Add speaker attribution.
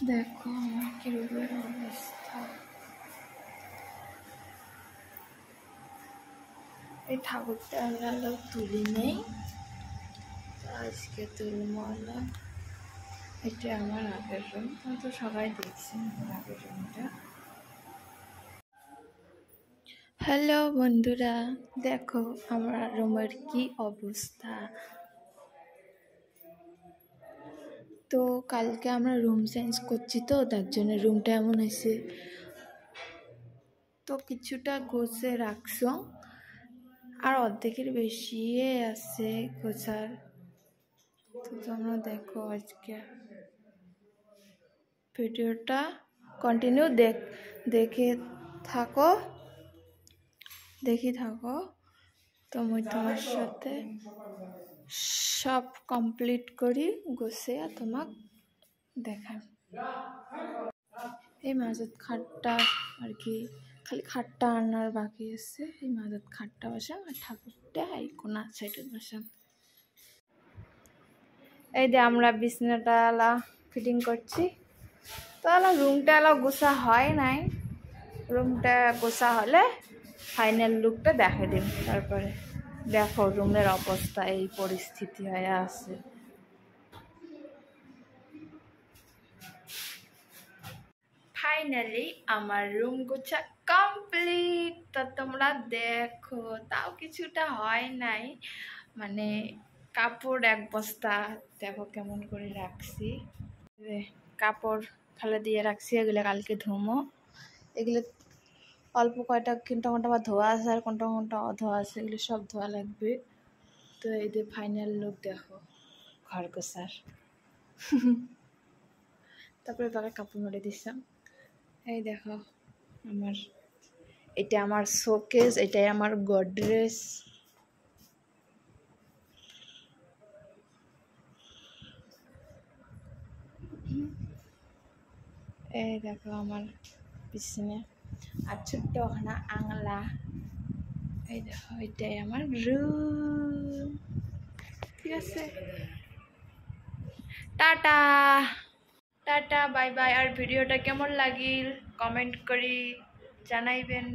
Speaker 1: দেখো আমার কি রূপের অবস্থা। এই ঠাকুরটা আমরা তুলি নেই, আজকে তুলব। এটা আমার আগের রুম, তো সবাই দেখছেন আমার আগের রুমটা। হ্যালো বন্ধুরা, দেখো আমার রুমের কি অবস্থা। তো কালকে আমরা রুম চেঞ্জ করছি, তো তার জন্য রুমটা এমন হয়েছে। তো কিছুটা গোছে রাখছো, আর অর্ধেকের বেশি আছে গোছার। তো তোমরা দেখো আজকে ভিডিওটা কন্টিনিউ দেখে থাকো। তো আমি তোমার সাথে সব কমপ্লিট করি গোছিয়ে তোমাক দেখাম। এই মাঝত খাটটা আর কি, খালি খাটটা আনার বাকি আছে। এই মাঝত খাটটা বসাম আর ঠাকুরটা এই কোনা সাইডে বসাম। এই যে আমরা বিছনাটা ফিটিং করছি। তো রুমটা গোছা হয় নাই, রুমটা গোছা হলে ফাইনাল লুকটা দেখে দিন। তারপরে দেখো রুমের অবস্থা এই পরিস্থিতি হয়ে আছে। ফাইনালি আমার রুম গোছা কমপ্লিট। তো তোমরা দেখো, তাও কিছুটা হয় নাই, মানে কাপড় এক বস্তা দেখো কেমন করে রাখছি। কাপড় খালে দিয়ে রাখছি, এগুলো কালকে ধুমো। এগুলো অল্প কয়টা কোনটা বা ধোয়া আছে, আর কোনটা অধোয়া আছে, এগুলো সব ধোয়া লাগবে। তো এই যে ফাইনাল লুক দেখো ঘর গোছার। তারপরে বাবা কাপড় মেরে দিচ্ছিলাম। এই দেখো আমার, এটা আমার শোকেস, এটাই আমার গডরেজ। এই দেখো আমার পিছনে আর ছোট্ট ওখানে আংলা। এই দেখো এটাই আমার রুম। ঠিক আছে, টাটা টাটা, বাই বাই। আর ভিডিওটা কেমন লাগিল কমেন্ট করি জানাইবেন।